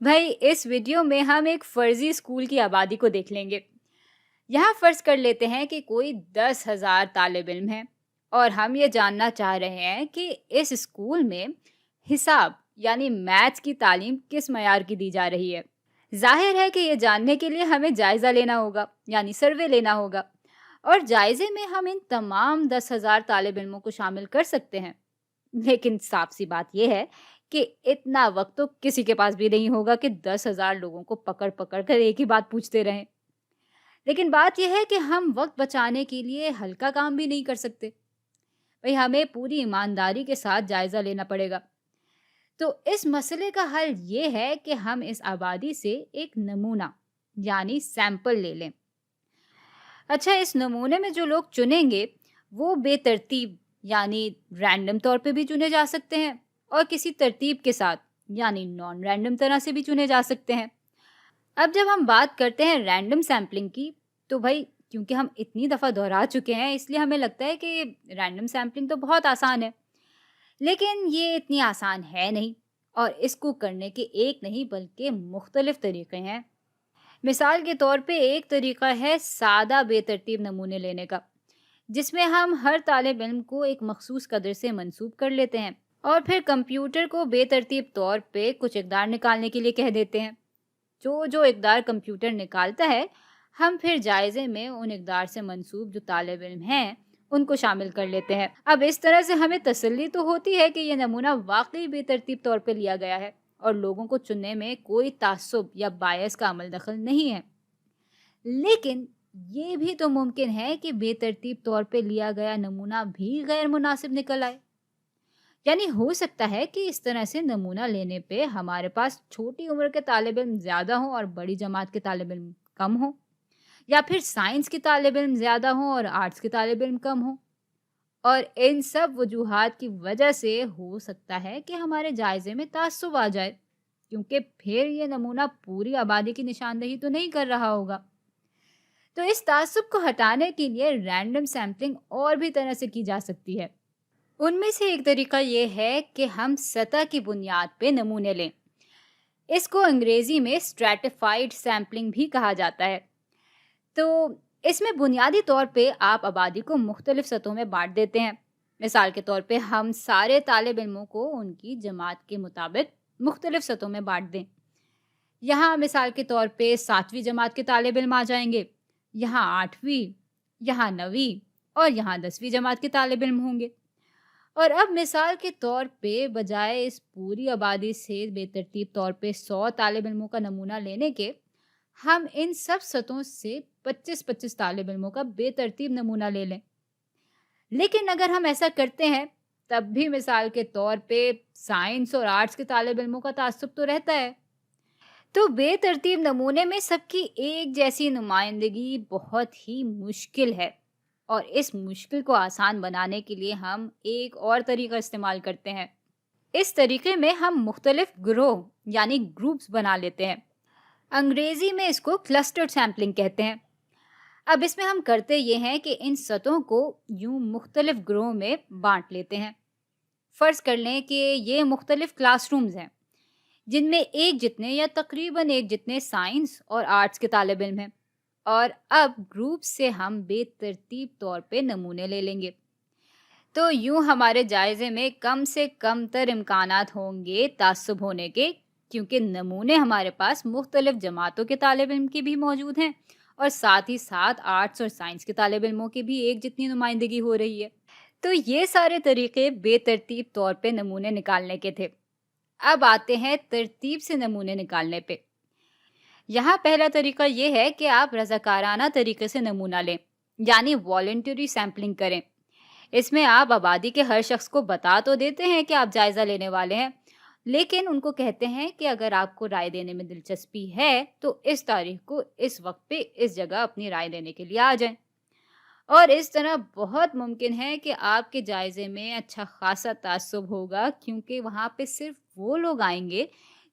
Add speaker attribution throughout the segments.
Speaker 1: بھائی اس ویڈیو میں ہم ایک فرضی اسکول کی آبادی کو دیکھ لیں گے۔ یہاں فرض کر لیتے ہیں کہ کوئی 10,000 طالب علم ہیں اور ہم یہ جاننا چاہ رہے ہیں کہ اس اسکول میں حساب یعنی میتھس کی تعلیم کس معیار کی دی جا رہی ہے۔ ظاہر ہے کہ یہ جاننے کے لیے ہمیں جائزہ لینا ہوگا یعنی سروے لینا ہوگا، اور جائزے میں ہم ان تمام 10,000 طالب علموں کو شامل کر سکتے ہیں۔ لیکن صاف سی بات یہ ہے کہ اتنا وقت تو کسی کے پاس بھی نہیں ہوگا کہ 10,000 لوگوں کو پکڑ پکڑ کر ایک ہی بات پوچھتے رہیں۔ لیکن بات یہ ہے کہ ہم وقت بچانے کے لیے ہلکا کام بھی نہیں کر سکتے۔ بھئی ہمیں پوری ایمانداری کے ساتھ جائزہ لینا پڑے گا۔ تو اس مسئلے کا حل یہ ہے کہ ہم اس آبادی سے ایک نمونہ یعنی سیمپل لے لیں۔ اچھا، اس نمونے میں جو لوگ چنیں گے وہ بے ترتیب یعنی رینڈم طور پہ بھی چنے جا سکتے ہیں، اور کسی ترتیب کے ساتھ یعنی نان رینڈم طرح سے بھی چنے جا سکتے ہیں۔ اب جب ہم بات کرتے ہیں رینڈم سیمپلنگ کی، تو بھائی کیونکہ ہم اتنی دفعہ دہرا چکے ہیں اس لیے ہمیں لگتا ہے کہ رینڈم سیمپلنگ تو بہت آسان ہے، لیکن یہ اتنی آسان ہے نہیں، اور اس کو کرنے کے ایک نہیں بلکہ مختلف طریقے ہیں۔ مثال کے طور پہ ایک طریقہ ہے سادہ بے ترتیب نمونے لینے کا، جس میں ہم ہر طالب علم کو ایک مخصوص قدر سے منسوب کر لیتے ہیں اور پھر کمپیوٹر کو بے ترتیب طور پہ کچھ اقدار نکالنے کے لیے کہہ دیتے ہیں۔ جو اقدار کمپیوٹر نکالتا ہے، ہم پھر جائزے میں ان اقدار سے منسوب جو طالب علم ہیں ان کو شامل کر لیتے ہیں۔ اب اس طرح سے ہمیں تسلی تو ہوتی ہے کہ یہ نمونہ واقعی بے ترتیب طور پہ لیا گیا ہے اور لوگوں کو چننے میں کوئی تعصب یا بائس کا عمل دخل نہیں ہے۔ لیکن یہ بھی تو ممکن ہے کہ بے ترتیب طور پہ لیا گیا نمونہ بھی غیر مناسب نکل آئے۔ یعنی ہو سکتا ہے کہ اس طرح سے نمونہ لینے پہ ہمارے پاس چھوٹی عمر کے طالب علم زیادہ ہوں اور بڑی جماعت کے طالب علم کم ہوں، یا پھر سائنس کے طالب علم زیادہ ہوں اور آرٹس کے طالب علم کم ہوں۔ اور ان سب وجوہات کی وجہ سے ہو سکتا ہے کہ ہمارے جائزے میں تعصب آ جائے، کیونکہ پھر یہ نمونہ پوری آبادی کی نشاندہی تو نہیں کر رہا ہوگا۔ تو اس تعصب کو ہٹانے کے لیے رینڈم سیمپلنگ اور بھی طرح سے کی جا سکتی ہے۔ ان میں سے ایک طریقہ یہ ہے کہ ہم سطح کی بنیاد پہ نمونے لیں۔ اس کو انگریزی میں اسٹریٹیفائڈ سیمپلنگ بھی کہا جاتا ہے۔ تو اس میں بنیادی طور پہ آپ آبادی کو مختلف سطحوں میں بانٹ دیتے ہیں۔ مثال کے طور پہ ہم سارے طالب علموں کو ان کی جماعت کے مطابق مختلف سطحوں میں بانٹ دیں۔ یہاں مثال کے طور پہ 7ویں جماعت کے طالب علم آ جائیں گے، یہاں 8ویں، یہاں 9ویں اور یہاں 10ویں جماعت کے طالب علم ہوں گے۔ اور اب مثال کے طور پہ بجائے اس پوری آبادی سے بے ترتیب طور پہ 100 طالب علموں کا نمونہ لینے کے، ہم ان سب سطحوں سے 25 طالب علموں کا بے ترتیب نمونہ لے لیں۔ لیکن اگر ہم ایسا کرتے ہیں تب بھی مثال کے طور پہ سائنس اور آرٹس کے طالب علموں کا تعصب تو رہتا ہے۔ تو بے ترتیب نمونے میں سب کی ایک جیسی نمائندگی بہت ہی مشکل ہے، اور اس مشکل کو آسان بنانے کے لیے ہم ایک اور طریقہ استعمال کرتے ہیں۔ اس طریقے میں ہم مختلف گروہ یعنی گروپس بنا لیتے ہیں۔ انگریزی میں اس کو کلسٹرڈ سیمپلنگ کہتے ہیں۔ اب اس میں ہم کرتے یہ ہیں کہ ان سطحوں کو یوں مختلف گروہوں میں بانٹ لیتے ہیں۔ فرض کر لیں کہ یہ مختلف کلاس رومز ہیں جن میں ایک جتنے یا تقریباً ایک جتنے سائنس اور آرٹس کے طالب علم ہیں، اور اب گروپ سے ہم بے ترتیب طور پہ نمونے لے لیں گے۔ تو یوں ہمارے جائزے میں کم سے کم تر امکانات ہوں گے تعصب ہونے کے، کیونکہ نمونے ہمارے پاس مختلف جماعتوں کے طالب علم کے بھی موجود ہیں، اور ساتھ ہی ساتھ آرٹس اور سائنس کے طالب علموں کی بھی ایک جتنی نمائندگی ہو رہی ہے۔ تو یہ سارے طریقے بے ترتیب طور پہ نمونے نکالنے کے تھے۔ اب آتے ہیں ترتیب سے نمونے نکالنے پہ۔ یہاں پہلا طریقہ یہ ہے کہ آپ رضاکارانہ طریقے سے نمونہ لیں، یعنی والنٹری سیمپلنگ کریں۔ اس میں آپ آبادی کے ہر شخص کو بتا تو دیتے ہیں کہ آپ جائزہ لینے والے ہیں، لیکن ان کو کہتے ہیں کہ اگر آپ کو رائے دینے میں دلچسپی ہے تو اس تاریخ کو اس وقت پہ اس جگہ اپنی رائے دینے کے لیے آ جائیں۔ اور اس طرح بہت ممکن ہے کہ آپ کے جائزے میں اچھا خاصا تعصب ہوگا، کیونکہ وہاں پہ صرف وہ لوگ آئیں گے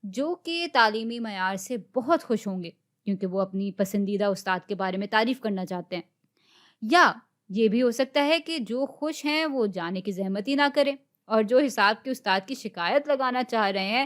Speaker 1: جو کہ تعلیمی معیار سے بہت خوش ہوں گے، کیونکہ وہ اپنی پسندیدہ استاد کے بارے میں تعریف کرنا چاہتے ہیں۔ یا یہ بھی ہو سکتا ہے کہ جو خوش ہیں وہ جانے کی زحمت ہی نہ کریں، اور جو حساب کے استاد کی شکایت لگانا چاہ رہے ہیں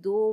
Speaker 1: 2